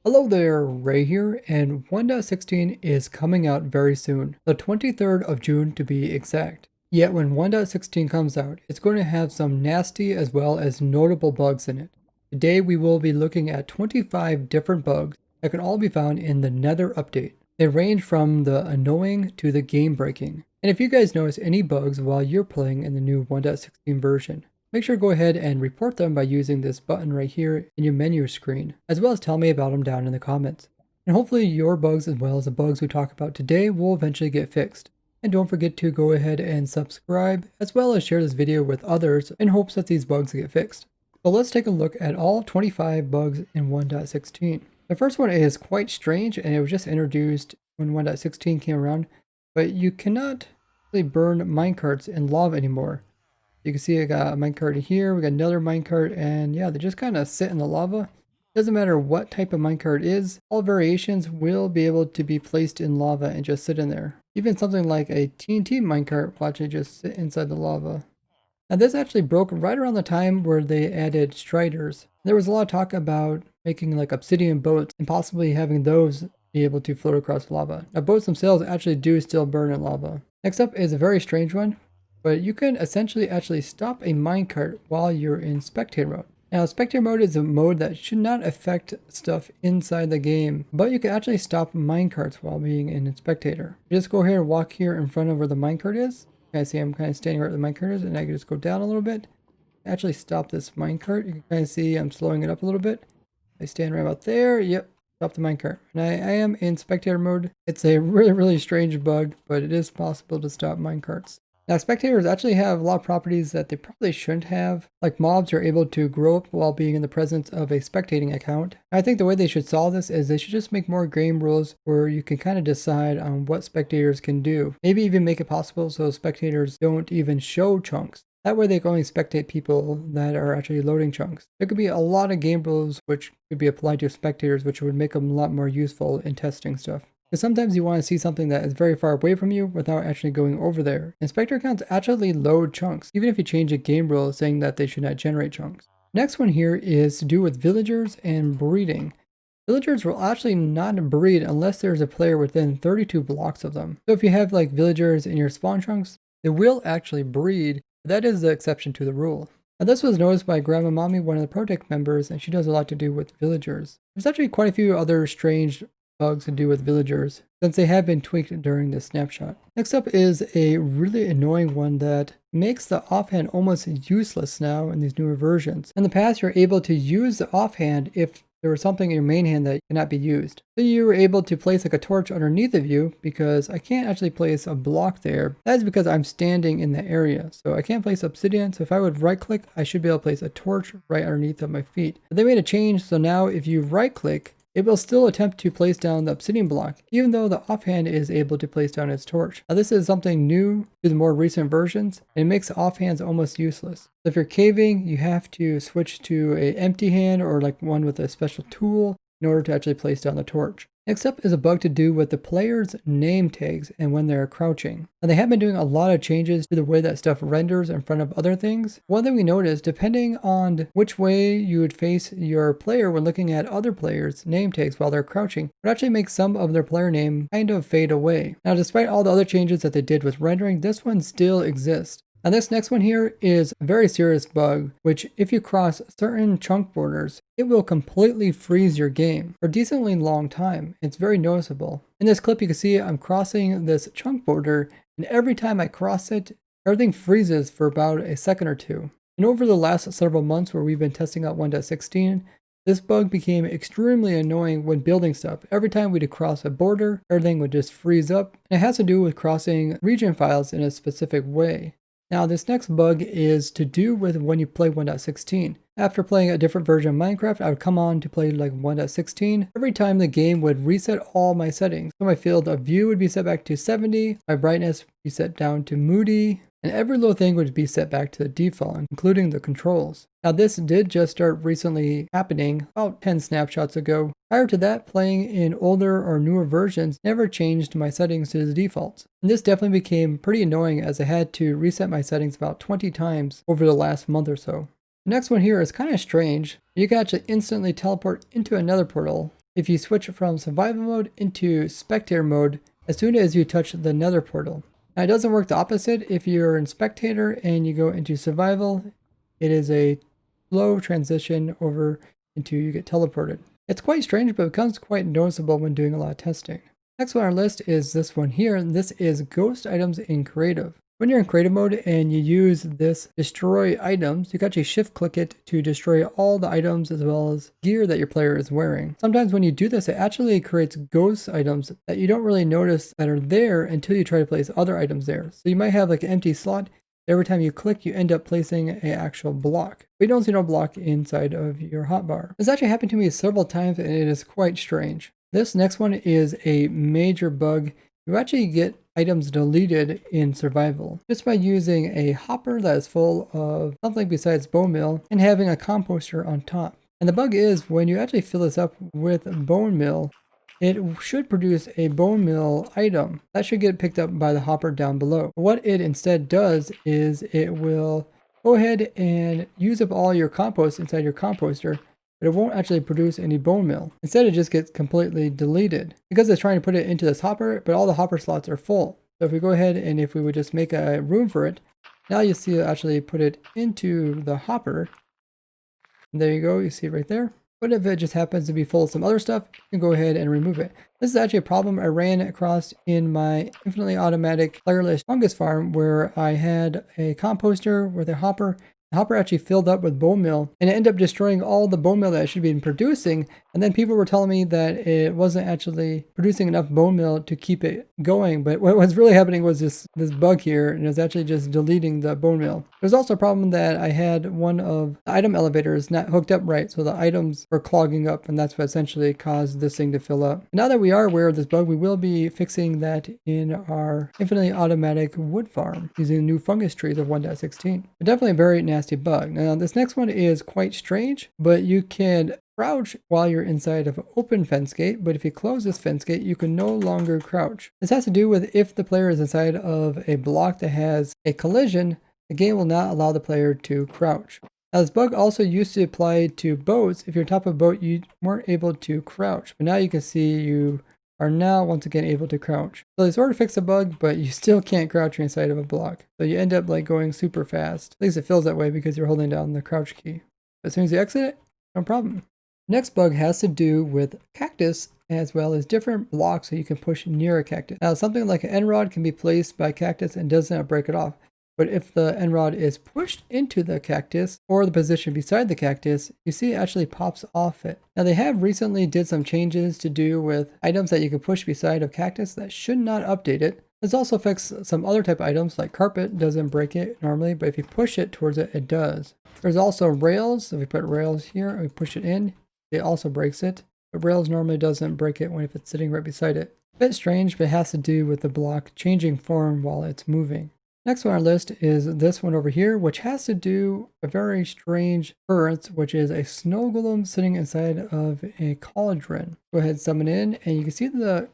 Hello there, Ray here, and 1.16 is coming out very soon, the 23rd of June to be exact. Yet when 1.16 comes out, it's going to have some nasty as well as notable bugs in it. Today we will be looking at 25 different bugs that can all be found in the Nether update. They range from the annoying to the game breaking. And if you guys notice any bugs while you're playing in the new 1.16 version, make sure to go ahead and report them by using this button right here in your menu screen, as well as tell me about them down in the comments. And hopefully your bugs as well as the bugs we talk about today will eventually get fixed. And don't forget to go ahead and subscribe, as well as share this video with others in hopes that these bugs get fixed. So let's take a look at all 25 bugs in 1.16. The first one is quite strange, and it was just introduced when 1.16 came around, but you cannot really burn minecarts in lava anymore. You can see I got a minecart here, we got another minecart, and yeah, they just kind of sit in the lava. Doesn't matter what type of minecart it is, all variations will be able to be placed in lava and just sit in there. Even something like a TNT minecart will actually just sit inside the lava. Now this actually broke right around the time where they added striders. There was a lot of talk about making like obsidian boats and possibly having those be able to float across lava. Now boats themselves actually do still burn in lava. Next up is a very strange one, but you can essentially actually stop a minecart while you're in spectator mode. Now spectator mode is a mode that should not affect stuff inside the game, but you can actually stop minecarts while being in spectator. Just go here and walk here in front of where the minecart is. You guys see I'm kind of standing right where the minecart is, and I can just go down a little bit. Actually stop this minecart. You can kind of see I'm slowing it up a little bit. I stand right about there. Yep, stop the minecart. And I am in spectator mode. It's a really strange bug, but it is possible to stop minecarts. Now spectators actually have a lot of properties that they probably shouldn't have, like mobs are able to grow up while being in the presence of a spectating account. I think the way they should solve this is they should just make more game rules where you can kind of decide on what spectators can do. Maybe even make it possible so spectators don't even show chunks. That way they can only spectate people that are actually loading chunks. There could be a lot of game rules which could be applied to spectators, which would make them a lot more useful in testing stuff. Because sometimes you want to see something that is very far away from you without actually going over there. And spectator accounts actually load chunks, even if you change a game rule saying that they should not generate chunks. Next one here is to do with villagers and breeding. Villagers will actually not breed unless there's a player within 32 blocks of them. So if you have like villagers in your spawn chunks, they will actually breed. That is the exception to the rule. Now this was noticed by Grandma Mommy, one of the ProtoTech members, and she does a lot to do with villagers. There's actually quite a few other strange bugs to do with villagers, since they have been tweaked during this snapshot. Next up is a really annoying one that makes the offhand almost useless now in these newer versions. In the past, you're able to use the offhand if there was something in your main hand that cannot be used. So you were able to place like a torch underneath of you, because I can't actually place a block there. That is because I'm standing in the area. So I can't place obsidian. So if I would right click, I should be able to place a torch right underneath of my feet. But they made a change. So now if you right click, it will still attempt to place down the obsidian block, even though the offhand is able to place down its torch. Now this is something new to the more recent versions, and it makes the offhands almost useless. So if you're caving, you have to switch to an empty hand or like one with a special tool in order to actually place down the torch. Next up is a bug to do with the player's name tags and when they're crouching. Now they have been doing a lot of changes to the way that stuff renders in front of other things. One thing we noticed, depending on which way you would face your player when looking at other players' name tags while they're crouching, would actually make some of their player name kind of fade away. Now despite all the other changes that they did with rendering, this one still exists. Now this next one here is a very serious bug, which if you cross certain chunk borders, it will completely freeze your game for a decently long time. It's very noticeable. In this clip you can see I'm crossing this chunk border, and every time I cross it, everything freezes for about a second or two. And over the last several months where we've been testing out 1.16, this bug became extremely annoying when building stuff. Every time we'd cross a border, everything would just freeze up. And it has to do with crossing region files in a specific way. Now this next bug is to do with when you play 1.16. After playing a different version of Minecraft, I would come on to play like 1.16. Every time the game would reset all my settings. So my field of view would be set back to 70, my brightness would be set down to moody, and every little thing would be set back to the default, including the controls. Now this did just start recently happening about 10 snapshots ago. Prior to that, playing in older or newer versions never changed my settings to the defaults. And this definitely became pretty annoying as I had to reset my settings about 20 times over the last month or so. The next one here is kind of strange. You can actually instantly teleport into another portal. if you switch from survival mode into spectator mode as soon as you touch the nether portal. Now it doesn't work the opposite. If you're in spectator and you go into survival, it is a slow transition over into you get teleported. It's quite strange, but it becomes quite noticeable when doing a lot of testing. Next on our list is this one here, and this is ghost items in creative. When you're in creative mode and you use this destroy items, you can actually shift click it to destroy all the items as well as gear that your player is wearing. Sometimes when you do this, it actually creates ghost items that you don't really notice that are there until you try to place other items there. So you might have like an empty slot. Every time you click, you end up placing an actual block. But you don't see no block inside of your hotbar. This actually happened to me several times and it is quite strange. This next one is a major bug. You actually get items deleted in survival just by using a hopper that is full of something besides bone meal and having a composter on top. And the bug is when you actually fill this up with bone meal, it should produce a bone meal item that should get picked up by the hopper down below. What it instead does is it will go ahead and use up all your compost inside your composter, but it won't actually produce any bone meal. Instead, it just gets completely deleted because it's trying to put it into this hopper, but all the hopper slots are full. So if we go ahead and if we would just make a room for it, now you see it actually put it into the hopper. And there you go, you see it right there. But if it just happens to be full of some other stuff, you can go ahead and remove it. This is actually a problem I ran across in my infinitely automatic playerless fungus farm where I had a composter with a hopper. The hopper actually filled up with bone meal and it ended up destroying all the bone meal that it should be producing. And then people were telling me that it wasn't actually producing enough bone meal to keep it going. But what was really happening was this bug here, and it was actually just deleting the bone meal. There's also a problem that I had one of the item elevators not hooked up right, so the items were clogging up, and that's what essentially caused this thing to fill up. Now that we are aware of this bug, we will be fixing that in our infinitely automatic wood farm using the new fungus trees of 1.16. But definitely a very nasty bug. Now this next one is quite strange, but you can crouch while you're inside of an open fence gate, but if you close this fence gate, you can no longer crouch. This has to do with if the player is inside of a block that has a collision, the game will not allow the player to crouch. Now this bug also used to apply to boats. If you're on top of a boat, you weren't able to crouch, but now you can see you are now once again able to crouch. So they sort of fixed the bug, but you still can't crouch inside of a block. So you end up like going super fast. At least it feels that way because you're holding down the crouch key. But as soon as you exit it, no problem. Next bug has to do with cactus as well as different blocks that you can push near a cactus. Now something like an end rod can be placed by cactus and does not break it off. But if the end rod is pushed into the cactus or the position beside the cactus, you see it actually pops off it. Now they have recently did some changes to do with items that you can push beside of cactus that should not update it. This also affects some other type of items like carpet doesn't break it normally, but if you push it towards it, it does. There's also rails. If we put rails here and we push it in, it also breaks it. But rails normally doesn't break it if it's sitting right beside it. A bit strange, but it has to do with the block changing form while it's moving. Next on our list is this one over here, which has to do a very strange occurrence, which is a snow golem sitting inside of a cauldron. Go ahead and summon in, and you can see the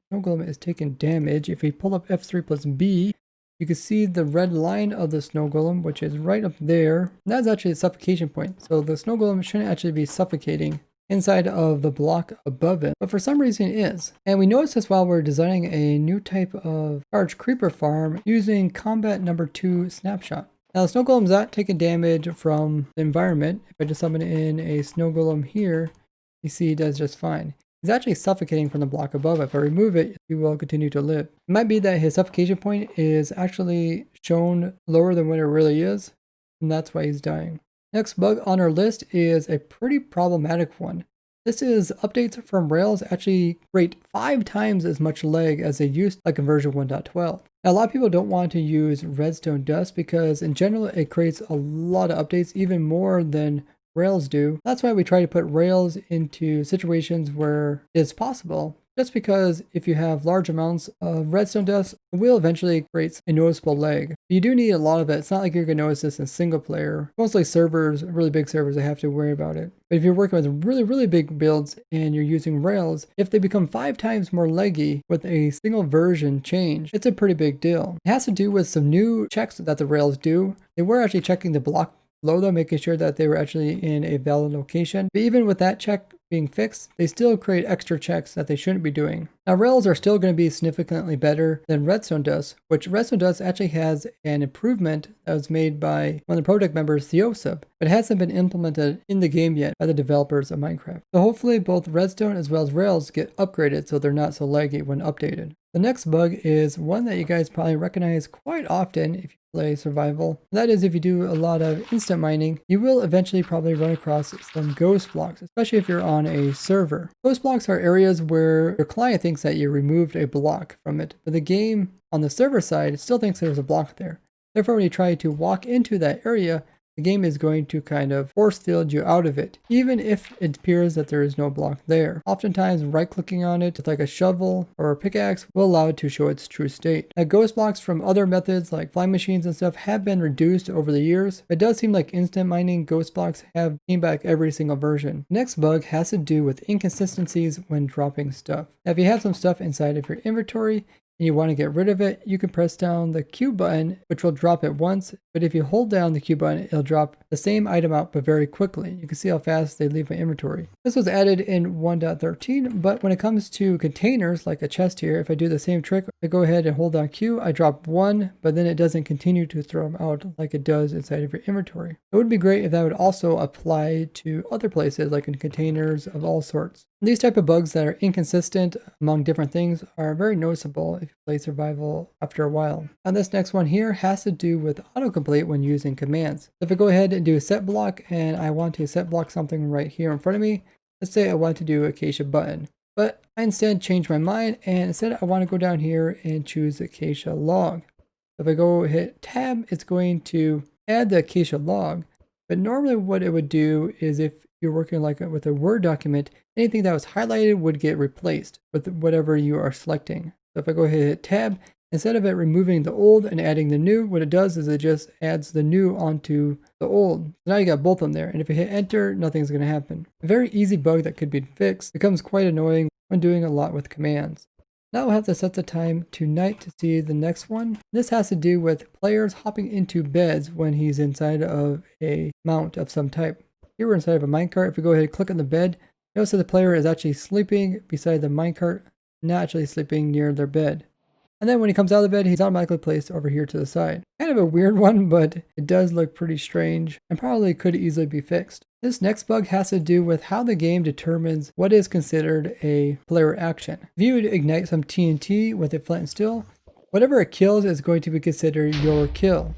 snow golem is taking damage. If we pull up F3 plus B, you can see the red line of the snow golem, which is right up there. And that's actually a suffocation point. So the snow golem shouldn't actually be suffocating inside of the block above it, but for some reason it is. And we noticed this while we're designing a new type of charged creeper farm using combat number 2 snapshot. Now the snow golem's not taking damage from the environment. If I just summon in a snow golem here, you see he does just fine. He's actually suffocating from the block above. If I remove it, he will continue to live. It might be that his suffocation point is actually shown lower than what it really is, and that's why he's dying. Next bug on our list is a pretty problematic one. This is updates from Rails actually create 5 times as much lag as they used like in version 1.12. Now a lot of people don't want to use redstone dust because in general it creates a lot of updates, even more than Rails do. That's why we try to put Rails into situations where it's possible. Just because if you have large amounts of redstone dust, it will eventually create a noticeable lag. You do need a lot of it. It's not like you're going to notice this in single player. Mostly servers, really big servers, they have to worry about it. But if you're working with really, really big builds and you're using Rails, if they become 5 times more laggy with a single version change, it's a pretty big deal. It has to do with some new checks that the Rails do. They were actually checking the block below them, making sure that they were actually in a valid location. But even with that check being fixed, they still create extra checks that they shouldn't be doing. Now, rails are still going to be significantly better than Redstone does, which Redstone does actually has an improvement that was made by one of the ProtoTech members, Theosub, but it hasn't been implemented in the game yet by the developers of Minecraft. So hopefully both Redstone as well as Rails get upgraded so they're not so laggy when updated. The next bug is one that you guys probably recognize quite often if you play survival. That is, if you do a lot of instant mining, you will eventually probably run across some ghost blocks, especially if you're on a server. Ghost blocks are areas where your client thinks that you removed a block from it, but the game on the server side still thinks there's a block there. Therefore, when you try to walk into that area, the game is going to kind of force field you out of it, even if it appears that there is no block there. Oftentimes, right-clicking on it with like a shovel or a pickaxe will allow it to show its true state. Now, ghost blocks from other methods like flying machines and stuff have been reduced over the years. It does seem like instant mining ghost blocks have came back every single version. The next bug has to do with inconsistencies when dropping stuff. Now, if you have some stuff inside of your inventory, and you want to get rid of it, you can press down the Q button, which will drop it once, but if you hold down the Q button, it'll drop the same item out, but very quickly. You can see how fast they leave my inventory. This was added in 1.13, but when it comes to containers, like a chest here, if I do the same trick, I go ahead and hold down Q, I drop one, but then it doesn't continue to throw them out like it does inside of your inventory. It would be great if that would also apply to other places, like in containers of all sorts. These type of bugs that are inconsistent among different things are very noticeable if you play survival after a while. And this next one here has to do with autocomplete when using commands. So if I go ahead and do a set block and I want to set block something right here in front of me, let's say I want to do acacia button. But I instead change my mind and instead I want to go down here and choose acacia log. If I go hit tab, it's going to add the acacia log. But normally what it would do is if you're working like with a Word document, anything that was highlighted would get replaced with whatever you are selecting. So if I go ahead and hit tab, instead of it removing the old and adding the new, what it does is it just adds the new onto the old. So now you got both of them there. And if you hit enter, nothing's going to happen. A very easy bug that could be fixed. It becomes quite annoying when doing a lot with commands. Now we'll have to set the time to night to see the next one. This has to do with players hopping into beds when he's inside of a mount of some type. Here we're inside of a minecart. If we go ahead and click on the bed, notice that the player is actually sleeping beside the minecart, not actually sleeping near their bed. And then when he comes out of the bed, he's automatically placed over here to the side. Kind of a weird one, but it does look pretty strange and probably could easily be fixed. This next bug has to do with how the game determines what is considered a player action. If you would ignite some TNT with a flint and steel, whatever it kills is going to be considered your kill.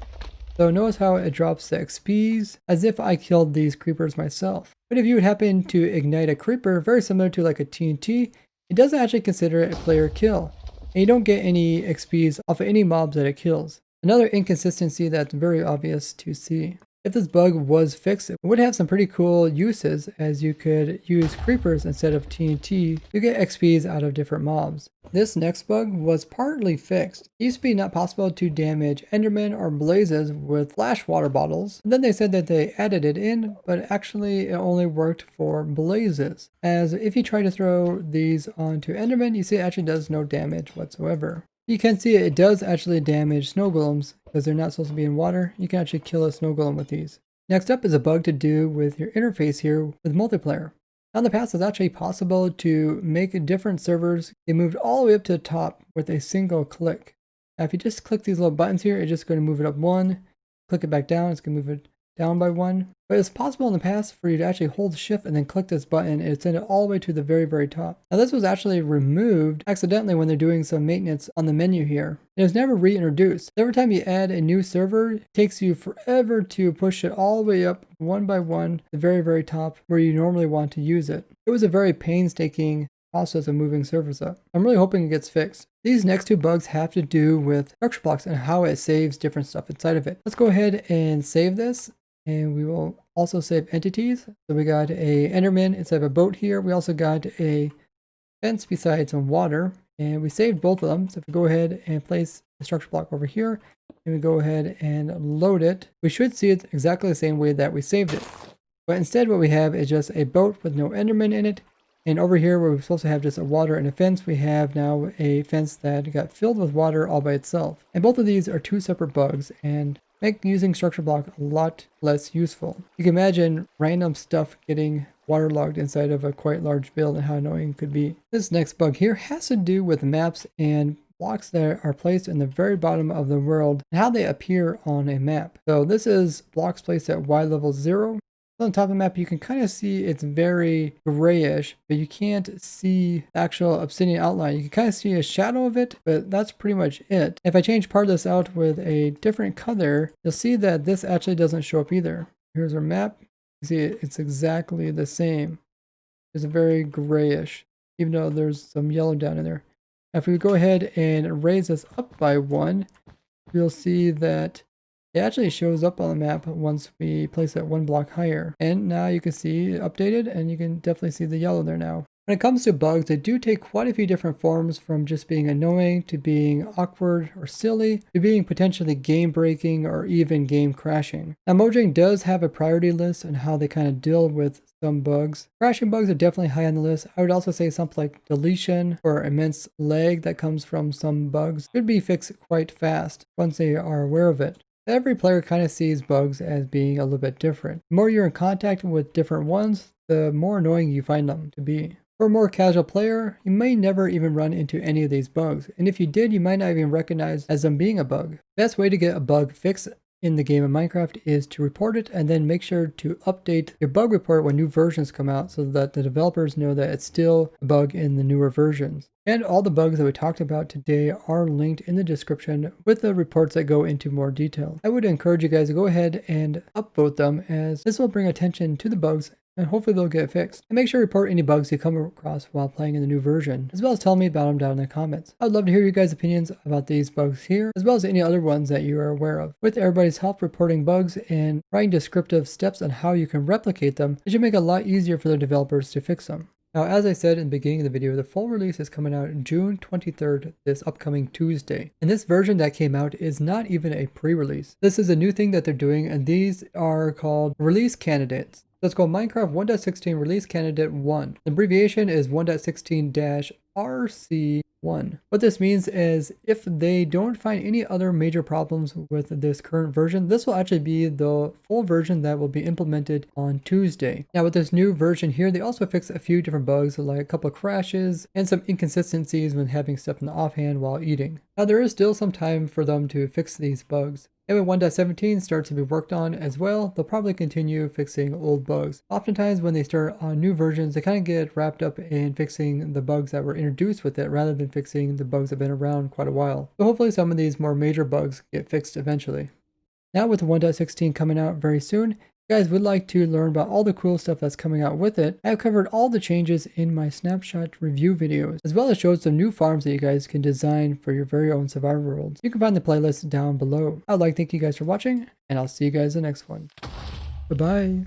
So notice how it drops the XPs as if I killed these creepers myself. But if you would happen to ignite a creeper very similar to like a TNT, it doesn't actually consider it a player kill. And you don't get any XPs off of any mobs that it kills. Another inconsistency that's very obvious to see. If this bug was fixed, it would have some pretty cool uses, as you could use creepers instead of TNT to get XPs out of different mobs. This next bug was partly fixed. It used to be not possible to damage endermen or blazes with flash water bottles. And then they said that they added it in, but actually it only worked for blazes. As if you try to throw these onto endermen, you see it actually does no damage whatsoever. You can see it does actually damage snow golems because they're not supposed to be in water. You can actually kill a snow golem with these. Next up is a bug to do with your interface here with multiplayer. Now in the past, it's actually possible to make different servers. They moved all the way up to the top with a single click. Now if you just click these little buttons here, it's just going to move it up one. Click it back down, it's going to move it down by one. But it's possible in the past for you to actually hold shift and then click this button and send it all the way to the very, very top. Now this was actually removed accidentally when they're doing some maintenance on the menu here. It was never reintroduced. Every time you add a new server, it takes you forever to push it all the way up one by one to the very, very top where you normally want to use it. It was a very painstaking process of moving servers up. I'm really hoping it gets fixed. These next two bugs have to do with structure blocks and how it saves different stuff inside of it. Let's go ahead and save this. And we will also save entities. So we got a enderman instead of a boat here. We also got a fence beside some water. And we saved both of them. So if we go ahead and place the structure block over here, and we go ahead and load it, we should see it exactly the same way that we saved it. But instead what we have is just a boat with no enderman in it. And over here where we're supposed to have just a water and a fence, we have now a fence that got filled with water all by itself. And both of these are two separate bugs. And make using structure block a lot less useful. You can imagine random stuff getting waterlogged inside of a quite large build and how annoying it could be. This next bug here has to do with maps and blocks that are placed in the very bottom of the world and how they appear on a map. So this is blocks placed at Y level 0. On top of the map, you can kind of see it's very grayish, but you can't see the actual obsidian outline. You can kind of see a shadow of it, but that's pretty much it. If I change part of this out with a different color, you'll see that this actually doesn't show up either. Here's our map. You see it's exactly the same. It's very grayish, even though there's some yellow down in there. If we go ahead and raise this up by 1, you'll see that it actually shows up on the map once we place it 1 block higher. And now you can see it updated, and you can definitely see the yellow there now. When it comes to bugs, they do take quite a few different forms, from just being annoying to being awkward or silly to being potentially game breaking or even game crashing. Now Mojang does have a priority list on how they kind of deal with some bugs. Crashing bugs are definitely high on the list. I would also say something like deletion or immense lag that comes from some bugs could be fixed quite fast once they are aware of it. Every player kind of sees bugs as being a little bit different. The more you're in contact with different ones, the more annoying you find them to be. For a more casual player, you may never even run into any of these bugs, and if you did, you might not even recognize as them being a bug. The best way to get a bug fixed in the game of Minecraft is to report it and then make sure to update your bug report when new versions come out so that the developers know that it's still a bug in the newer versions. And all the bugs that we talked about today are linked in the description with the reports that go into more detail. I would encourage you guys to go ahead and upvote them, as this will bring attention to the bugs and hopefully they'll get fixed. And make sure to report any bugs you come across while playing in the new version, as well as tell me about them down in the comments. I'd love to hear your guys' opinions about these bugs here, as well as any other ones that you are aware of. With everybody's help reporting bugs and writing descriptive steps on how you can replicate them, it should make it a lot easier for the developers to fix them. Now, as I said in the beginning of the video, the full release is coming out June 23rd, this upcoming Tuesday. And this version that came out is not even a pre-release. This is a new thing that they're doing, and these are called release candidates. So it's called Minecraft 1.16 Release Candidate 1. The abbreviation is 1.16-RC1. What this means is if they don't find any other major problems with this current version, this will actually be the full version that will be implemented on Tuesday. Now with this new version here, they also fixed a few different bugs, like a couple of crashes and some inconsistencies when having stuff in the offhand while eating. Now there is still some time for them to fix these bugs. And when 1.17 starts to be worked on as well, they'll probably continue fixing old bugs. Oftentimes when they start on new versions, they kind of get wrapped up in fixing the bugs that were introduced with it rather than fixing the bugs that have been around quite a while. So hopefully some of these more major bugs get fixed eventually. Now with the 1.16 coming out very soon, if you guys would like to learn about all the cool stuff that's coming out with it, I have covered all the changes in my snapshot review videos, as well as showed some new farms that you guys can design for your very own survival worlds. You can find the playlist down below. I'd like to thank you guys for watching, and I'll see you guys in the next one. Bye-bye.